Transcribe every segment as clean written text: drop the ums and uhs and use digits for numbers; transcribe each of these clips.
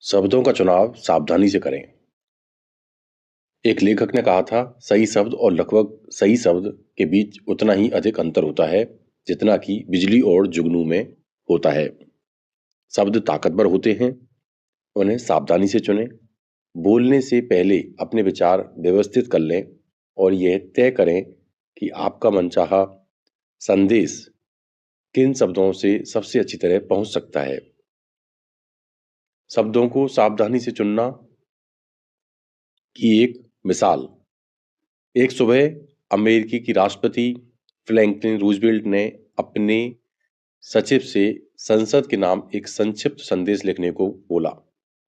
शब्दों का चुनाव सावधानी से करें। एक लेखक ने कहा था, सही शब्द और लगभग सही शब्द के बीच उतना ही अधिक अंतर होता है जितना कि बिजली और जुगनू में होता है। शब्द ताकतवर होते हैं, उन्हें सावधानी से चुनें। बोलने से पहले अपने विचार व्यवस्थित कर लें और यह तय करें कि आपका मनचाहा संदेश किन शब्दों से सबसे अच्छी तरह पहुंच सकता है। शब्दों को सावधानी से चुनना की एक मिसाल, एक सुबह अमेरिकी की राष्ट्रपति फ्रैंकलिन रूजवेल्ट ने अपने सचिव से संसद के नाम एक संक्षिप्त संदेश लिखने को बोला।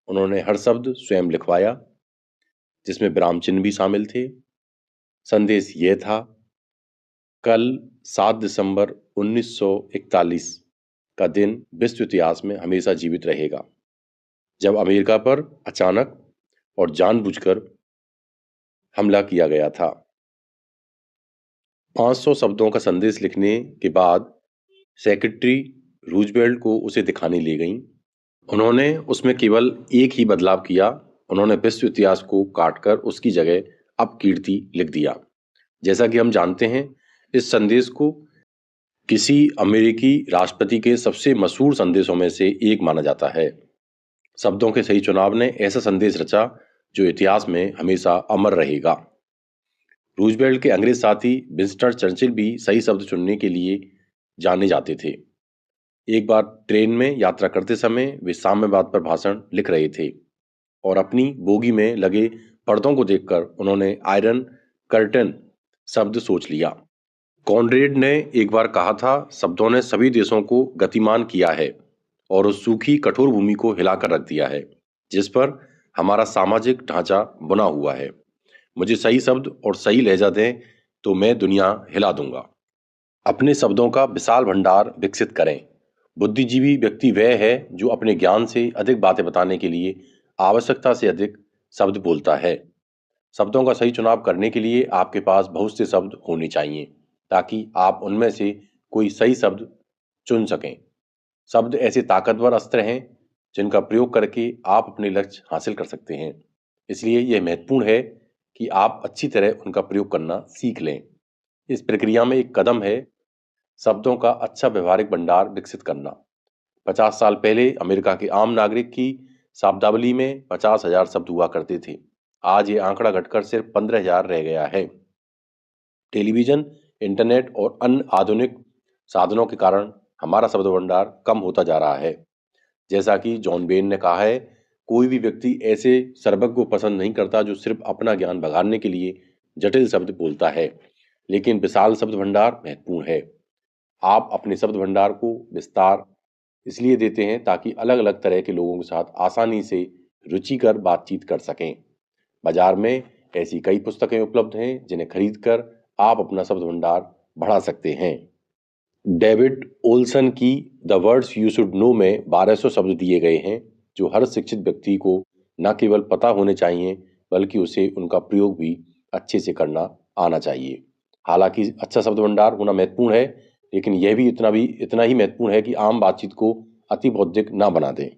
उन्होंने हर शब्द स्वयं लिखवाया, जिसमें विराम चिन्ह भी शामिल थे। संदेश यह था, कल 7 दिसंबर 1941 का दिन विश्व इतिहास में हमेशा जीवित रहेगा, जब अमेरिका पर अचानक और जानबूझकर हमला किया गया था। 500 शब्दों का संदेश लिखने के बाद सेक्रेटरी रूजवेल्ट को उसे दिखाने ले गईं। उन्होंने उसमें केवल एक ही बदलाव किया। उन्होंने विश्व इतिहास को काटकर उसकी जगह अपकीर्ति लिख दिया। जैसा कि हम जानते हैं, इस संदेश को किसी अमेरिकी राष्ट्रपति के सबसे मशहूर संदेशों में से एक माना जाता है। शब्दों के सही चुनाव ने ऐसा संदेश रचा जो इतिहास में हमेशा अमर रहेगा। रूजवेल्ट के अंग्रेज साथी विंस्टन चर्चिल भी सही शब्द चुनने के लिए जाने जाते थे। एक बार ट्रेन में यात्रा करते समय वे साम्यवाद पर भाषण लिख रहे थे और अपनी बोगी में लगे पर्दों को देखकर उन्होंने आयरन कर्टन शब्द सोच लिया। कॉनरेड ने एक बार कहा था, शब्दों ने सभी देशों को गतिमान किया है और उस सूखी कठोर भूमि को हिलाकर रख दिया है जिस पर हमारा सामाजिक ढांचा बना हुआ है। मुझे सही शब्द और सही लहजा दें तो मैं दुनिया हिला दूंगा। अपने शब्दों का विशाल भंडार विकसित करें। बुद्धिजीवी व्यक्ति वह है जो अपने ज्ञान से अधिक बातें बताने के लिए आवश्यकता से अधिक शब्द बोलता है। शब्दों का सही चुनाव करने के लिए आपके पास बहुत से शब्द होने चाहिए ताकि आप उनमें से कोई सही शब्द चुन सकें। शब्द ऐसे ताकतवर अस्त्र हैं जिनका प्रयोग करके आप अपने लक्ष्य हासिल कर सकते हैं। इसलिए यह महत्वपूर्ण है कि आप अच्छी तरह उनका प्रयोग करना सीख लें। इस प्रक्रिया में एक कदम है शब्दों का अच्छा व्यवहारिक भंडार विकसित करना। 50 साल पहले अमेरिका के आम नागरिक की शब्दावली में 50,000 शब्द हुआ करते थे। आज ये आंकड़ा घटकर सिर्फ 15,000 रह गया है। टेलीविजन, इंटरनेट और अन्य आधुनिक साधनों के कारण हमारा शब्द भंडार कम होता जा रहा है। जैसा कि जॉन बेन ने कहा है, कोई भी व्यक्ति ऐसे सर्वज्ञ को पसंद नहीं करता जो सिर्फ अपना ज्ञान भगाने के लिए जटिल शब्द बोलता है, लेकिन विशाल शब्द भंडार महत्वपूर्ण है। आप अपने शब्द भंडार को विस्तार इसलिए देते हैं ताकि अलग अलग तरह के लोगों के साथ आसानी से रुचिकर बातचीत कर सकें। बाजार में ऐसी कई पुस्तकें उपलब्ध हैं जिन्हें खरीदकर आप अपना शब्द भंडार बढ़ा सकते हैं। डेविड ओल्सन की the words you should know में 1200 शब्द दिए गए हैं जो हर शिक्षित व्यक्ति को न केवल पता होने चाहिए बल्कि उसे उनका प्रयोग भी अच्छे से करना आना चाहिए। हालांकि अच्छा शब्द भंडार होना महत्वपूर्ण है, लेकिन यह भी इतना ही महत्वपूर्ण है कि आम बातचीत को अति बौद्धिक ना बना दें।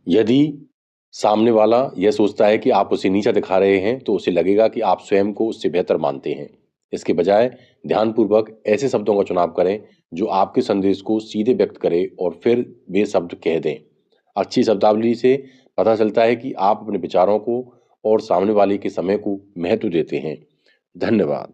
यदि सामने वाला यह सोचता है कि आप उसे नीचा दिखा रहे हैं तो उसे लगेगा कि आप स्वयं को उससे बेहतर मानते हैं। इसके बजाय ध्यानपूर्वक ऐसे शब्दों का चुनाव करें जो आपके संदेश को सीधे व्यक्त करे और फिर वे शब्द कह दें। अच्छी शब्दावली से पता चलता है कि आप अपने विचारों को और सामने वाले के समय को महत्व देते हैं। धन्यवाद।